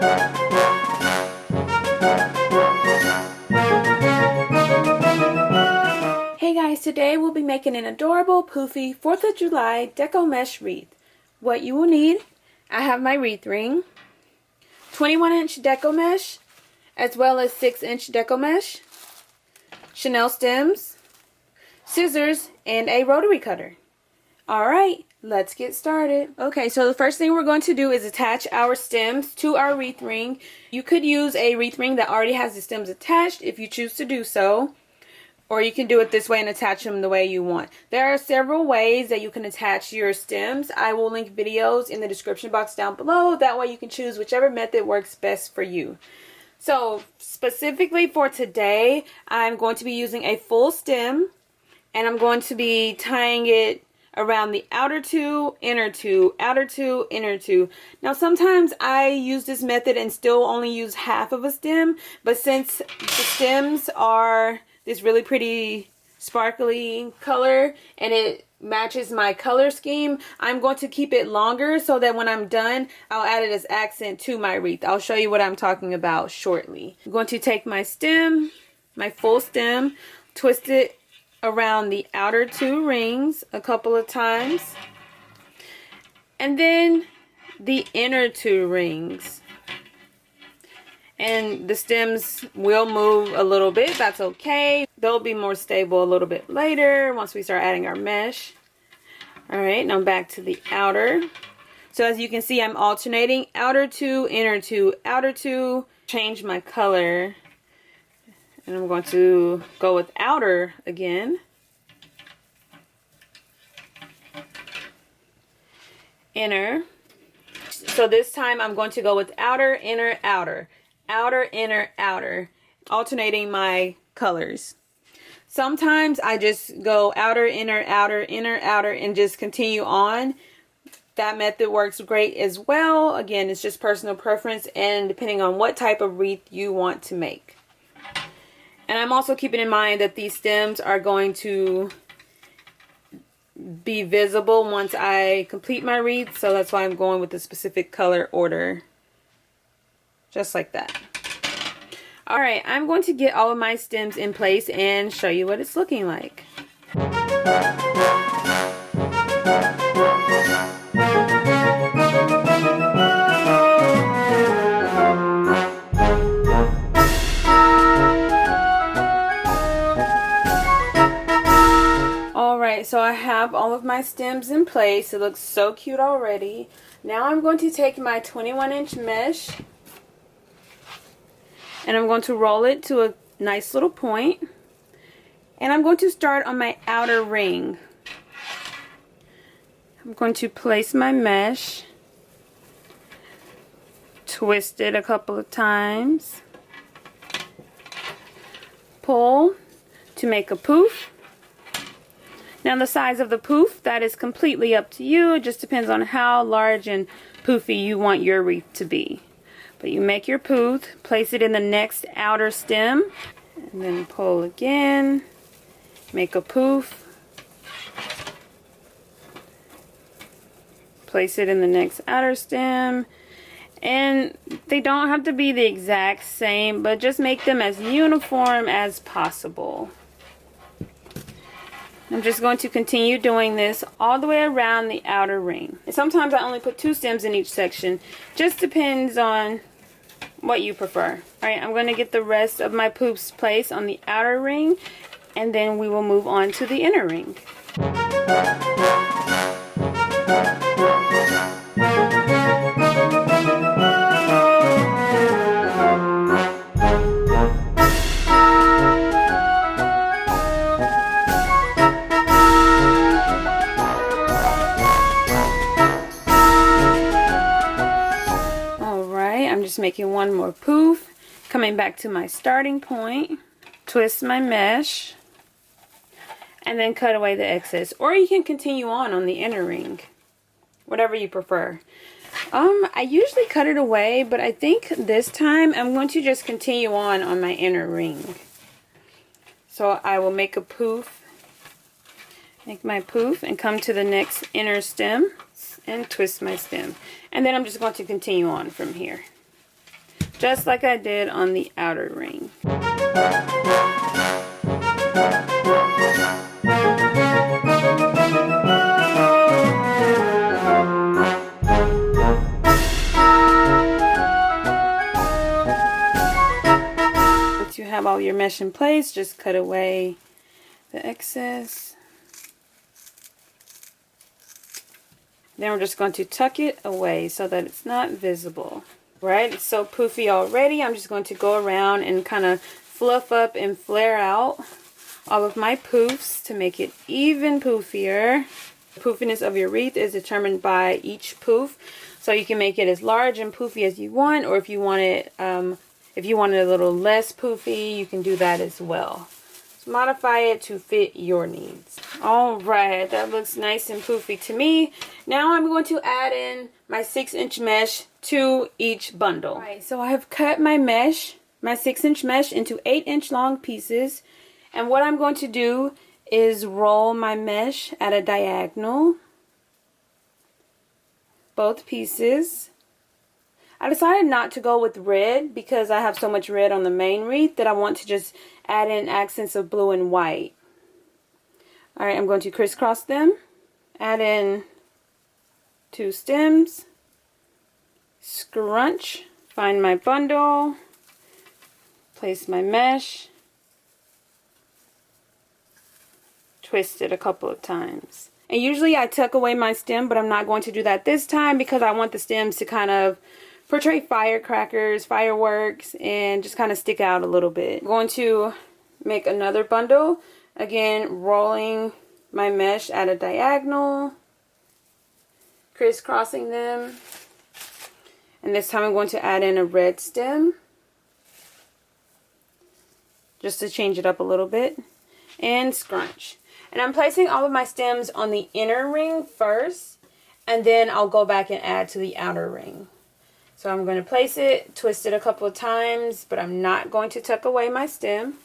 Hey guys, today we'll be making an adorable Poofy 4th of July Deco Mesh Wreath. What you will need, I have my wreath ring, 21-inch Deco Mesh, as well as 6-inch Deco Mesh, Chanel stems, scissors, and a rotary cutter. Alright, let's get started. Okay, so the first thing we're going to do is attach our stems to our wreath ring. You could use a wreath ring that already has the stems attached if you choose to do so. Or you can do it this way and attach them the way you want. There are several ways that you can attach your stems. I will link videos in the description box down below. That way you can choose whichever method works best for you. So specifically for today, I'm going to be using a full stem. And I'm going to be tying it around the outer two, inner two, outer two, inner two. Now sometimes I use this method and still only use half of a stem. But since the stems are this really pretty sparkly color and it matches my color scheme, I'm going to keep it longer so that when I'm done, I'll add it as accent to my wreath. I'll show you what I'm talking about shortly. I'm going to take my stem, my full stem, twist it around the outer two rings a couple of times, and then the inner two rings. And the stems will move a little bit. That's okay. They'll be more stable a little bit later once we start adding our mesh. Alright, now back to the outer. So as you can see, I'm alternating outer two, inner two, outer two. Change my color. And I'm going to go with outer again. Inner. So this time I'm going to go with outer, inner, outer. Outer, inner, outer, alternating my colors. Sometimes I just go outer, inner, outer, inner, outer, and just continue on. That method works great as well. Again, it's just personal preference and depending on what type of wreath you want to make. And I'm also keeping in mind that these stems are going to be visible once I complete my wreath, so that's why I'm going with the specific color order. Just like that. Alright, I'm going to get all of my stems in place and show you what it's looking like. Alright, so I have all of my stems in place. It looks so cute already. Now I'm going to take my 21-inch mesh and I'm going to roll it to a nice little point. And I'm going to start on my outer ring. I'm going to place my mesh, twist it a couple of times, pull to make a poof. Now the size of the poof, that is completely up to you. It just depends on how large and poofy you want your wreath to be. But you make your poof, place it in the next outer stem, and then pull again, make a poof, place it in the next outer stem, and they don't have to be the exact same, but just make them as uniform as possible. I'm just going to continue doing this all the way around the outer ring. And sometimes I only put 2 stems in each section. Just depends on what you prefer. Alright, I'm going to get the rest of my poofs placed on the outer ring, and then we will move on to the inner ring. Making one more poof, coming back to my starting point, twist my mesh, and then cut away the excess. Or you can continue on the inner ring, whatever you prefer. I usually cut it away, but I think this time I'm going to just continue on my inner ring. So I will make a poof, make my poof, and come to the next inner stem and twist my stem. And then I'm just going to continue on from here. just like I did on the outer ring. Once you have all your mesh in place, just cut away the excess. Then we're just going to tuck it away so that it's not visible. Right, it's so poofy already. I'm just going to go around and kind of fluff up and flare out all of my poofs to make it even poofier. The poofiness of your wreath is determined by each poof, so you can make it as large and poofy as you want, or if you want it a little less poofy, you can do that as well. So modify it to fit your needs. All right, that looks nice and poofy to me. Now I'm going to add in my 6-inch mesh to each bundle. All right, so I have cut my mesh, my 6-inch mesh, into 8-inch long pieces. And what I'm going to do is roll my mesh at a diagonal, both pieces. I decided not to go with red because I have so much red on the main wreath that I want to just add in accents of blue and white. Alright, I'm going to crisscross them, add in 2 stems, scrunch, find my bundle, place my mesh, twist it a couple of times. And usually I tuck away my stem, but I'm not going to do that this time because I want the stems to kind of portray firecrackers, fireworks, and just kind of stick out a little bit. I'm going to make another bundle, again rolling my mesh at a diagonal, crisscrossing them, and this time I'm going to add in a red stem just to change it up a little bit, and scrunch. And I'm placing all of my stems on the inner ring first, and then I'll go back and add to the outer ring. So I'm going to place it, twist it a couple of times, but I'm not going to tuck away my stem.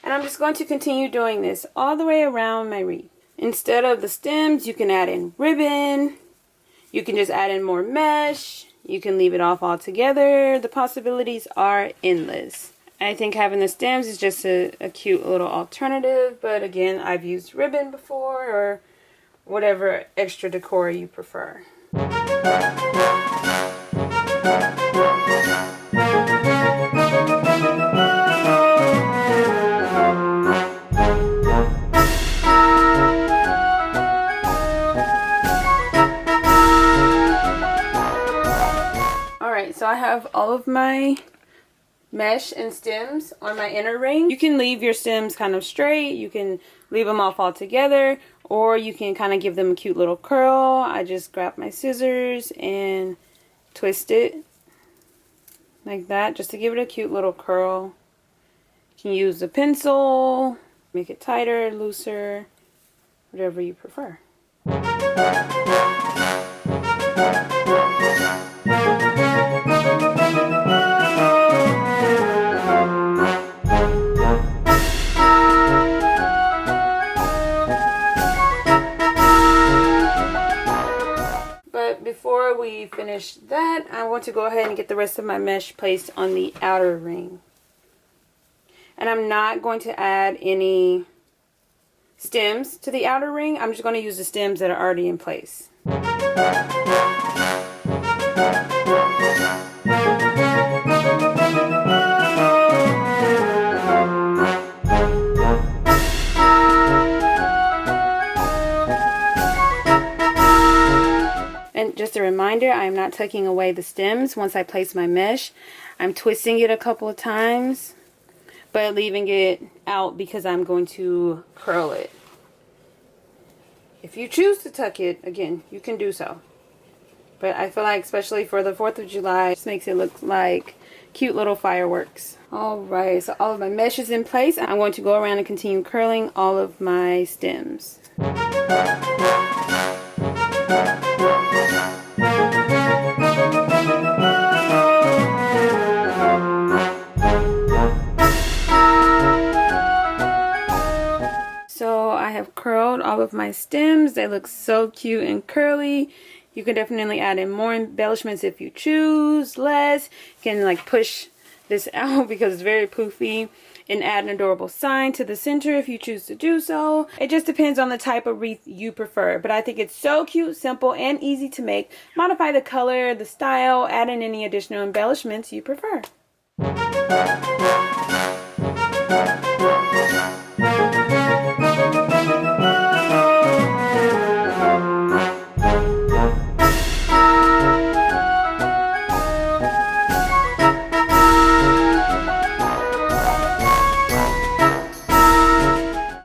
And I'm just going to continue doing this all the way around my wreath. Instead of the stems, you can add in ribbon. You can just add in more mesh. You can leave it off altogether. The possibilities are endless. I think having the stems is just a cute little alternative. But again, I've used ribbon before or whatever extra decor you prefer. Alright, so I have all of my mesh and stems on my inner ring. You can leave your stems kind of straight, you can leave them off all together, or you can kind of give them a cute little curl. I just grab my scissors and twist it like that just to give it a cute little curl. You can use a pencil, make it tighter, looser, whatever you prefer. But before we finish that, I want to go ahead and get the rest of my mesh placed on the outer ring. And I'm not going to add any stems to the outer ring. I'm just going to use the stems that are already in place. And just a reminder, I am not tucking away the stems once I place my mesh. I'm twisting it a couple of times, but leaving it out because I'm going to curl it. If you choose to tuck it, again, you can do so. But I feel like, especially for the 4th of July, it just makes it look like cute little fireworks. Alright, so all of my mesh is in place. I'm going to go around and continue curling all of my stems. So I have curled all of my stems. They look so cute and curly. You can definitely add in more embellishments if you choose, less. You can like push this out because it's very poofy, and add an adorable sign to the center if you choose to do so. It just depends on the type of wreath you prefer, but I think it's so cute, simple, and easy to make. Modify the color, the style, add in any additional embellishments you prefer.